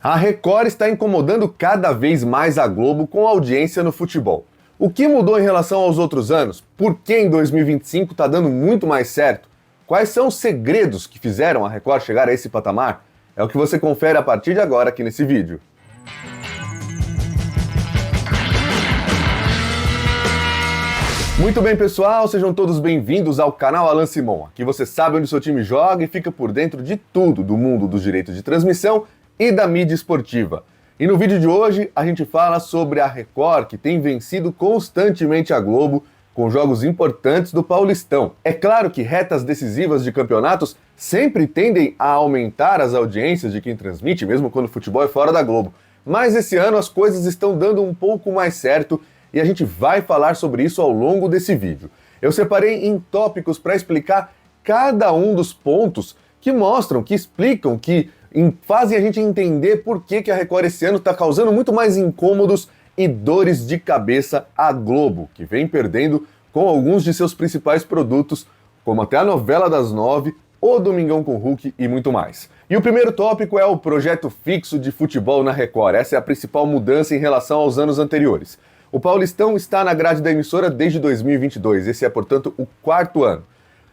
A Record está incomodando cada vez mais a Globo com audiência no futebol. O que mudou em relação aos outros anos? Por que em 2025 está dando muito mais certo? Quais são os segredos que fizeram a Record chegar a esse patamar? É o que você confere a partir de agora aqui nesse vídeo. Muito bem, pessoal, sejam todos bem-vindos ao canal Alan Simon. Aqui você sabe onde o seu time joga e fica por dentro de tudo do mundo dos direitos de transmissão e da mídia esportiva. E no vídeo de hoje a gente fala sobre a Record, que tem vencido constantemente a Globo com jogos importantes do Paulistão. É claro que retas decisivas de campeonatos sempre tendem a aumentar as audiências de quem transmite, mesmo quando o futebol é fora da Globo. Mas esse ano as coisas estão dando um pouco mais certo e a gente vai falar sobre isso ao longo desse vídeo. Eu separei em tópicos para explicar cada um dos pontos que mostram, que explicam, que fazem a gente entender por que a Record esse ano está causando muito mais incômodos e dores de cabeça à Globo, que vem perdendo com alguns de seus principais produtos, como até a novela das 9, o Domingão com Hulk e muito mais. E o primeiro tópico é o projeto fixo de futebol na Record. Essa é a principal mudança em relação aos anos anteriores. O Paulistão está na grade da emissora desde 2022, esse é, portanto, o quarto ano.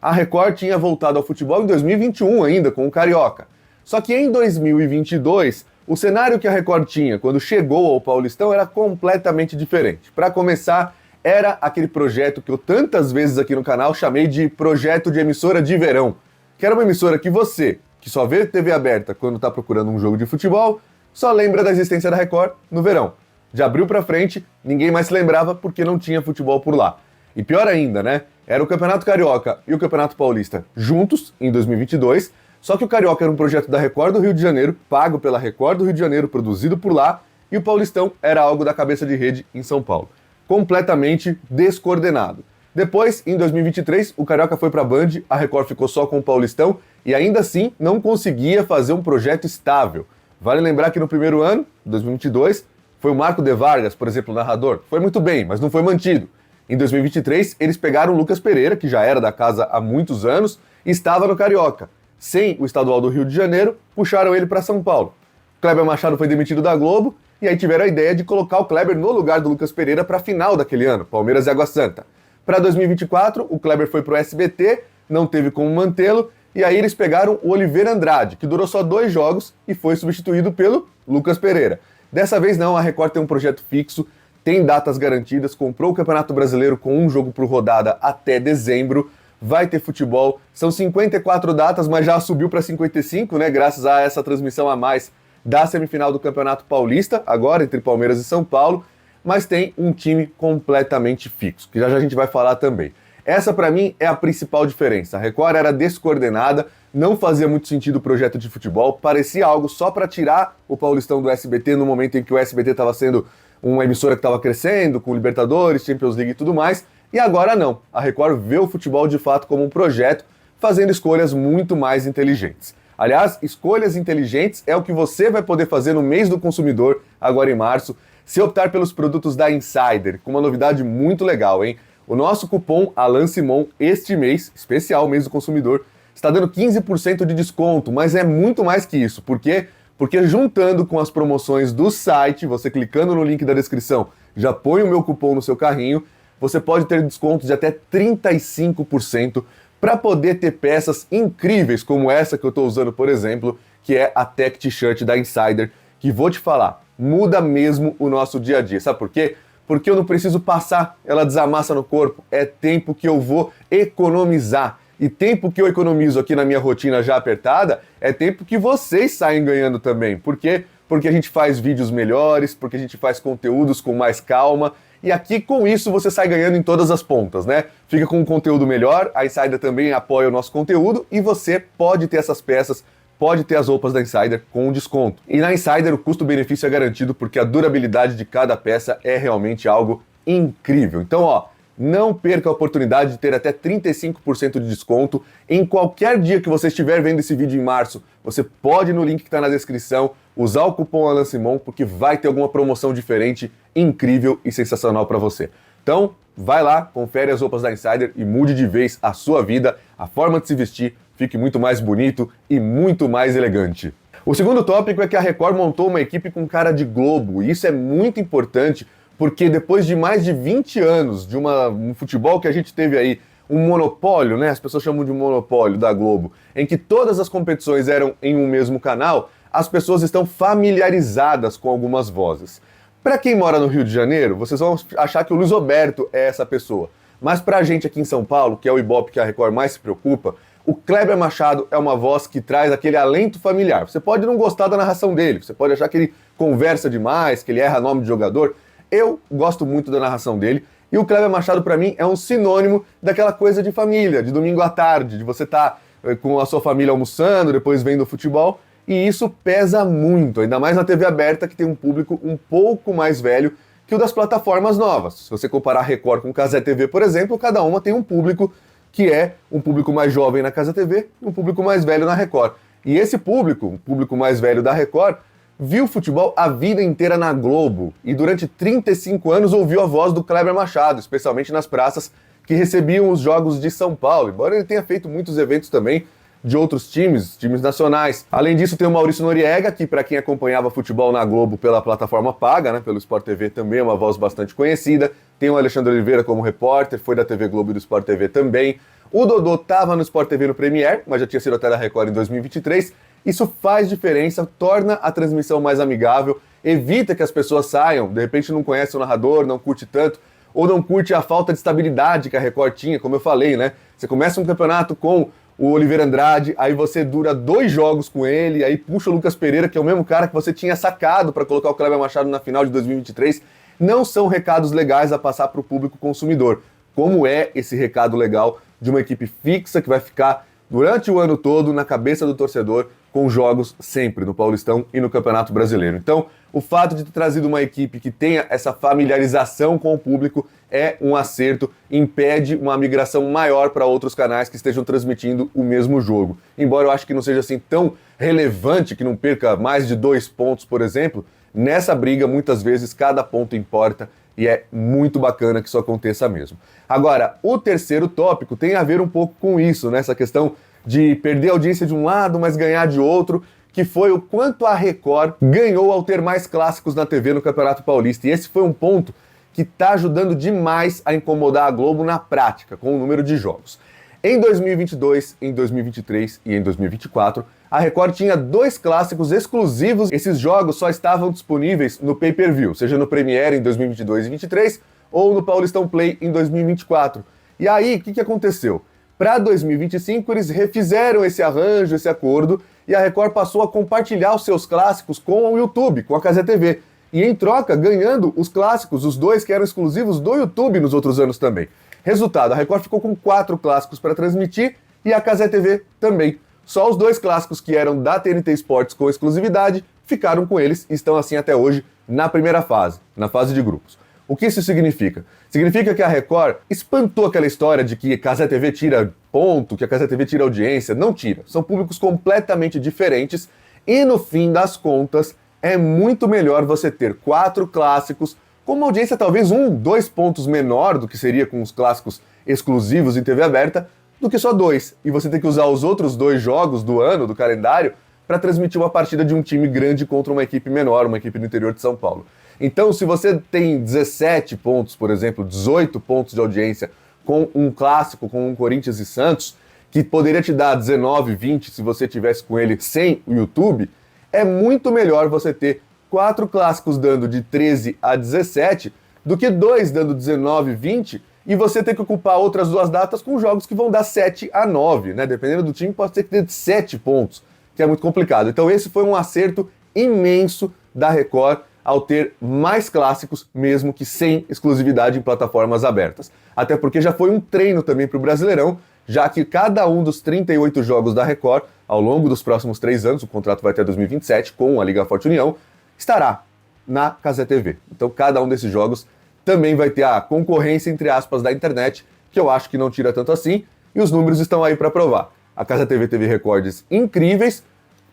A Record tinha voltado ao futebol em 2021 ainda, com o Carioca. Só que em 2022, o cenário que a Record tinha quando chegou ao Paulistão era completamente diferente. Para começar, era aquele projeto que eu tantas vezes aqui no canal chamei de projeto de emissora de verão, que era uma emissora que você, que só vê TV aberta quando está procurando um jogo de futebol, só lembra da existência da Record no verão. De abril para frente, ninguém mais se lembrava porque não tinha futebol por lá. E pior ainda, né? Era o Campeonato Carioca e o Campeonato Paulista juntos, em 2022, só que o Carioca era um projeto da Record do Rio de Janeiro, pago pela Record do Rio de Janeiro, produzido por lá, e o Paulistão era algo da cabeça de rede em São Paulo. Completamente descoordenado. Depois, em 2023, o Carioca foi para a Band, a Record ficou só com o Paulistão, e ainda assim não conseguia fazer um projeto estável. Vale lembrar que no primeiro ano, 2022, foi o Marco de Vargas, por exemplo, o narrador. Foi muito bem, mas não foi mantido. Em 2023, eles pegaram o Lucas Pereira, que já era da casa há muitos anos, e estava no Carioca. Sem o estadual do Rio de Janeiro, puxaram ele para São Paulo. Kleber Machado foi demitido da Globo, e aí tiveram a ideia de colocar o Kleber no lugar do Lucas Pereira para a final daquele ano, Palmeiras e Água Santa. Para 2024, o Kleber foi para o SBT, não teve como mantê-lo, e aí eles pegaram o Oliveira Andrade, que durou só 2 jogos e foi substituído pelo Lucas Pereira. Dessa vez não, a Record tem um projeto fixo, tem datas garantidas, comprou o Campeonato Brasileiro com um jogo por rodada até dezembro, vai ter futebol, são 54 datas, mas já subiu para 55, né, graças a essa transmissão a mais da semifinal do Campeonato Paulista, agora entre Palmeiras e São Paulo, mas tem um time completamente fixo, que já a gente vai falar também. Essa para mim é a principal diferença. A Record era descoordenada, não fazia muito sentido o projeto de futebol, parecia algo só para tirar o Paulistão do SBT no momento em que o SBT estava sendo uma emissora que estava crescendo, com Libertadores, Champions League e tudo mais, e agora não. A Record vê o futebol de fato como um projeto, fazendo escolhas muito mais inteligentes. Aliás, escolhas inteligentes é o que você vai poder fazer no mês do consumidor, agora em março, se optar pelos produtos da Insider, com uma novidade muito legal, hein? O nosso cupom Alan Simon, este mês, especial mês do consumidor, está dando 15% de desconto, mas é muito mais que isso. Por quê? Porque juntando com as promoções do site, você clicando no link da descrição, já põe o meu cupom no seu carrinho, você pode ter descontos de até 35% para poder ter peças incríveis como essa que eu estou usando, por exemplo, que é a Tech T-Shirt da Insider, que vou te falar, muda mesmo o nosso dia a dia. Sabe por quê? Porque eu não preciso passar, ela desamassa no corpo, é tempo que eu vou economizar. E tempo que eu economizo aqui na minha rotina já apertada, é tempo que vocês saem ganhando também. Por quê? Porque a gente faz vídeos melhores, porque a gente faz conteúdos com mais calma, e aqui com isso você sai ganhando em todas as pontas, né? Fica com um conteúdo melhor, a Insider também apoia o nosso conteúdo, e você pode ter essas peças, pode ter as roupas da Insider com desconto. E na Insider o custo-benefício é garantido porque a durabilidade de cada peça é realmente algo incrível. Então, ó, não perca a oportunidade de ter até 35% de desconto em qualquer dia que você estiver vendo esse vídeo em março. Você pode ir no link que está na descrição, usar o cupom Alan Simon, porque vai ter alguma promoção diferente, incrível e sensacional para você. Então, vai lá, confere as roupas da Insider e mude de vez a sua vida, a forma de se vestir, fique muito mais bonito e muito mais elegante. O segundo tópico é que a Record montou uma equipe com cara de Globo, e isso é muito importante porque depois de mais de 20 anos de um futebol que a gente teve aí, um monopólio, né? As pessoas chamam de monopólio da Globo, em que todas as competições eram em um mesmo canal, as pessoas estão familiarizadas com algumas vozes. Para quem mora no Rio de Janeiro, vocês vão achar que o Luiz Roberto é essa pessoa. Mas pra gente aqui em São Paulo, que é o Ibope que a Record mais se preocupa, o Kleber Machado é uma voz que traz aquele alento familiar. Você pode não gostar da narração dele, você pode achar que ele conversa demais, que ele erra nome de jogador. Eu gosto muito da narração dele. E o Kleber Machado, pra mim, é um sinônimo daquela coisa de família, de domingo à tarde, de você estar com a sua família almoçando, depois vendo o futebol. E isso pesa muito, ainda mais na TV aberta, que tem um público um pouco mais velho que o das plataformas novas. Se você comparar a Record com o Cazé TV, por exemplo, cada uma tem um público que é um público mais jovem na Cazé TV e um público mais velho na Record. E esse público, o público mais velho da Record, viu futebol a vida inteira na Globo e durante 35 anos ouviu a voz do Kleber Machado, especialmente nas praças que recebiam os jogos de São Paulo, embora ele tenha feito muitos eventos também de outros times nacionais. Além disso, tem o Maurício Noriega, que para quem acompanhava futebol na Globo pela plataforma paga, né, pelo Sport TV, também é uma voz bastante conhecida. Tem o Alexandre Oliveira como repórter, foi da TV Globo e do Sport TV também. O Dodô estava no Sport TV no Premier, mas já tinha sido até da Record em 2023. Isso faz diferença, torna a transmissão mais amigável, evita que as pessoas saiam, de repente não conhece o narrador, não curte tanto, ou não curte a falta de estabilidade que a Record tinha, como eu falei, né? Você começa um campeonato com o Oliveira Andrade, aí você dura 2 jogos com ele, aí puxa o Lucas Pereira, que é o mesmo cara que você tinha sacado para colocar o Kleber Machado na final de 2023. Não são recados legais a passar para o público consumidor. Como é esse recado legal de uma equipe fixa que vai ficar durante o ano todo na cabeça do torcedor, com jogos sempre no Paulistão e no Campeonato Brasileiro. Então, o fato de ter trazido uma equipe que tenha essa familiarização com o público é um acerto, impede uma migração maior para outros canais que estejam transmitindo o mesmo jogo. Embora eu acho que não seja assim tão relevante, que não perca mais de 2 pontos, por exemplo, nessa briga muitas vezes cada ponto importa e é muito bacana que isso aconteça mesmo. Agora, o terceiro tópico tem a ver um pouco com isso, né? Essa questão de perder a audiência de um lado, mas ganhar de outro, que foi o quanto a Record ganhou ao ter mais clássicos na TV no Campeonato Paulista. E esse foi um ponto que está ajudando demais a incomodar a Globo na prática, com o número de jogos. Em 2022, em 2023 e em 2024, a Record tinha 2 clássicos exclusivos. Esses jogos só estavam disponíveis no pay-per-view, seja no Premiere em 2022 e 2023 ou no Paulistão Play em 2024. E aí, o que aconteceu? Para 2025, eles refizeram esse arranjo, esse acordo, e a Record passou a compartilhar os seus clássicos com o YouTube, com a Cazé TV. E em troca, ganhando os clássicos, os 2 que eram exclusivos do YouTube nos outros anos também. Resultado, a Record ficou com 4 clássicos para transmitir e a Cazé TV também. Só os 2 clássicos que eram da TNT Sports com exclusividade ficaram com eles e estão assim até hoje na primeira fase, na fase de grupos. O que isso significa? Significa que a Record espantou aquela história de que a Cazé TV tira ponto, que a Cazé TV tira audiência. Não tira. São públicos completamente diferentes e, no fim das contas, é muito melhor você ter 4 clássicos com uma audiência talvez 2 pontos menor do que seria com os clássicos exclusivos em TV aberta, do que só 2. E você tem que usar os outros 2 jogos do ano, do calendário, para transmitir uma partida de um time grande contra uma equipe menor, uma equipe do interior de São Paulo. Então, se você tem 17 pontos, por exemplo, 18 pontos de audiência com um clássico, com um Corinthians e Santos, que poderia te dar 19, 20 se você tivesse com ele sem o YouTube, é muito melhor você ter 4 clássicos dando de 13 a 17 do que 2 dando 19, 20 e você ter que ocupar outras 2 datas com jogos que vão dar 7 a 9, né? Dependendo do time, pode ser que dê 7 pontos, que é muito complicado. Então esse foi um acerto imenso da Record ao ter mais clássicos, mesmo que sem exclusividade em plataformas abertas. Até porque já foi um treino também para o Brasileirão, já que cada um dos 38 jogos da Record, ao longo dos próximos 3 anos, o contrato vai até 2027, com a Liga Forte União, estará na Cazé TV. Então cada um desses jogos também vai ter a concorrência, entre aspas, da internet, que eu acho que não tira tanto assim, e os números estão aí para provar. A Cazé TV teve recordes incríveis,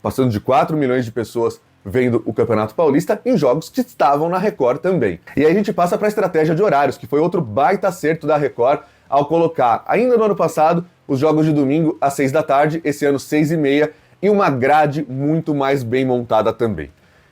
passando de 4 milhões de pessoas vendo o Campeonato Paulista em jogos que estavam na Record também. E aí a gente passa para a estratégia de horários, que foi outro baita acerto da Record ao colocar, ainda no ano passado, os jogos de domingo às 6 da tarde, esse ano 6h30. e uma grade muito mais bem montada também.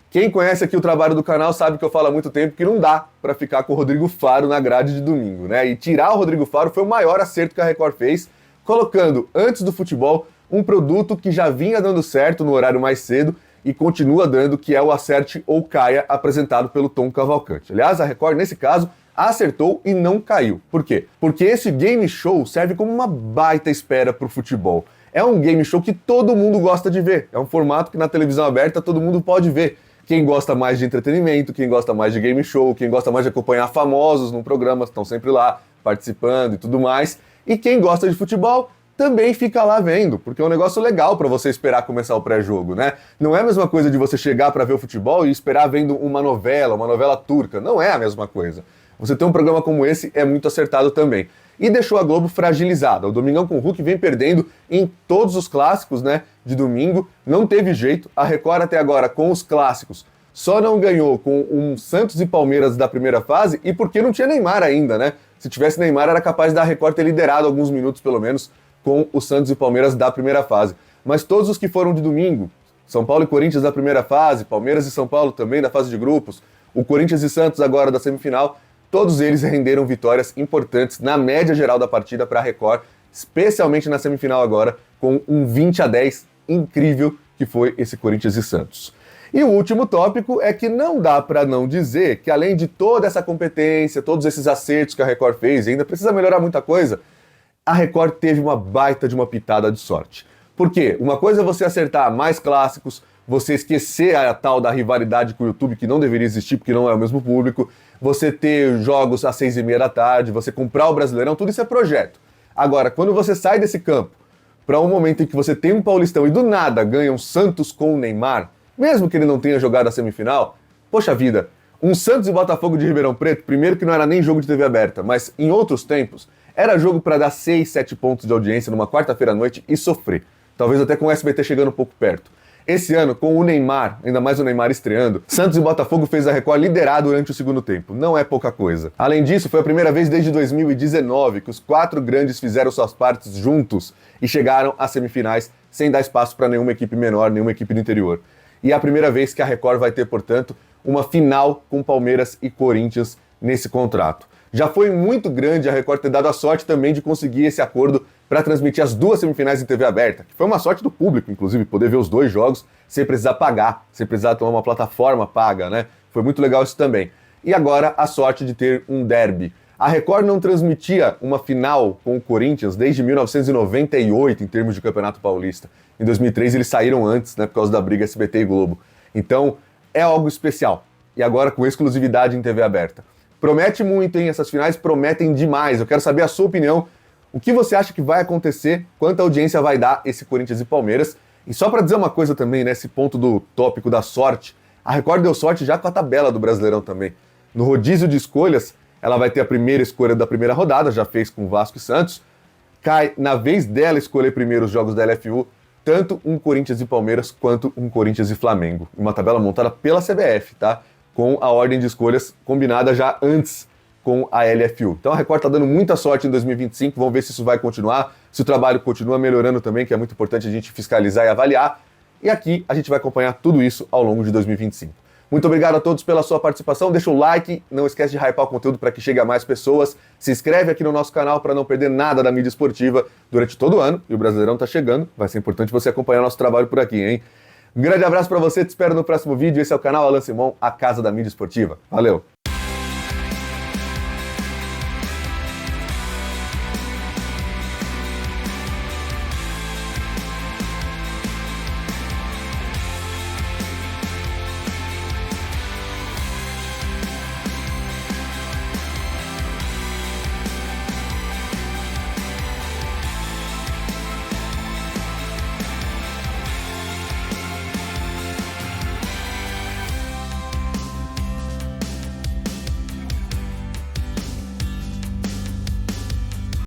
Quem conhece aqui o trabalho do canal sabe que eu falo há muito tempo que não dá para ficar com o Rodrigo Faro na grade de domingo, né? E tirar o Rodrigo Faro foi o maior acerto que a Record fez, colocando antes do futebol um produto que já vinha dando certo no horário mais cedo e continua dando, que é o Acerte ou Caia, apresentado pelo Tom Cavalcante. Aliás, a Record, nesse caso, acertou e não caiu. Por quê? Porque esse game show serve como uma baita espera para o futebol. É um game show que todo mundo gosta de ver. É um formato que na televisão aberta todo mundo pode ver. Quem gosta mais de entretenimento, quem gosta mais de game show, quem gosta mais de acompanhar famosos num programa, estão sempre lá participando e tudo mais. E quem gosta de futebol também fica lá vendo, porque é um negócio legal para você esperar começar o pré-jogo, né? Não é a mesma coisa de você chegar para ver o futebol e esperar vendo uma novela turca. Não é a mesma coisa. Você ter um programa como esse é muito acertado também. E deixou a Globo fragilizada. O Domingão com o Hulk vem perdendo em todos os clássicos, né, de domingo. Não teve jeito. A Record até agora, com os clássicos, só não ganhou com um Santos e Palmeiras da primeira fase e porque não tinha Neymar ainda, né? Se tivesse Neymar, era capaz da Record ter liderado alguns minutos, pelo menos, com o Santos e Palmeiras da primeira fase. Mas todos os que foram de domingo, São Paulo e Corinthians da primeira fase, Palmeiras e São Paulo também da fase de grupos, o Corinthians e Santos agora da semifinal, todos eles renderam vitórias importantes na média geral da partida para a Record, especialmente na semifinal agora, com um 20-10 incrível que foi esse Corinthians e Santos. E o último tópico é que não dá para não dizer que, além de toda essa competência, todos esses acertos que a Record fez, e ainda precisa melhorar muita coisa, a Record teve uma baita de uma pitada de sorte. Por quê? Uma coisa é você acertar mais clássicos, você esquecer a tal da rivalidade com o YouTube, que não deveria existir porque não é o mesmo público, você ter jogos às 6h30 da tarde, você comprar o Brasileirão, tudo isso é projeto. Agora, quando você sai desse campo para um momento em que você tem um Paulistão e do nada ganha um Santos com o Neymar, mesmo que ele não tenha jogado a semifinal, poxa vida, um Santos e Botafogo de Ribeirão Preto, primeiro que não era nem jogo de TV aberta, mas em outros tempos, era jogo para dar 6, 7 pontos de audiência numa quarta-feira à noite e sofrer. Talvez até com o SBT chegando um pouco perto. Esse ano, com o Neymar, ainda mais o Neymar estreando, Santos e Botafogo fez a Record liderar durante o segundo tempo. Não é pouca coisa. Além disso, foi a primeira vez desde 2019 que os 4 grandes fizeram suas partes juntos e chegaram às semifinais sem dar espaço para nenhuma equipe menor, nenhuma equipe do interior. E é a primeira vez que a Record vai ter, portanto, uma final com Palmeiras e Corinthians nesse contrato. Já foi muito grande a Record ter dado a sorte também de conseguir esse acordo para transmitir as 2 semifinais em TV aberta, que foi uma sorte do público, inclusive, poder ver os 2 jogos sem precisar pagar, sem precisar tomar uma plataforma paga, né? Foi muito legal isso também. E agora a sorte de ter um derby. A Record não transmitia uma final com o Corinthians desde 1998 em termos de Campeonato Paulista. Em 2003 eles saíram antes, né, por causa da briga SBT e Globo. Então é algo especial. E agora com exclusividade em TV aberta. Promete muito, hein? Essas finais prometem demais. Eu quero saber a sua opinião. O que você acha que vai acontecer? Quanta audiência vai dar esse Corinthians e Palmeiras? E só para dizer uma coisa também, nesse ponto do tópico da sorte, a Record deu sorte já com a tabela do Brasileirão também. No rodízio de escolhas, ela vai ter a primeira escolha da primeira rodada, já fez com Vasco e Santos. Cai na vez dela escolher primeiro os jogos da LFU, tanto um Corinthians e Palmeiras quanto um Corinthians e Flamengo. Uma tabela montada pela CBF, tá? Com a ordem de escolhas combinada já antes com a LFU. Então a Record está dando muita sorte em 2025, vamos ver se isso vai continuar, se o trabalho continua melhorando também, que é muito importante a gente fiscalizar e avaliar. E aqui a gente vai acompanhar tudo isso ao longo de 2025. Muito obrigado a todos pela sua participação, deixa o like, não esquece de hypar o conteúdo para que chegue a mais pessoas, se inscreve aqui no nosso canal para não perder nada da mídia esportiva durante todo o ano, e o Brasileirão está chegando, vai ser importante você acompanhar nosso trabalho por aqui, hein? Um grande abraço para você, te espero no próximo vídeo, esse é o canal Alan Simon, a casa da mídia esportiva. Valeu!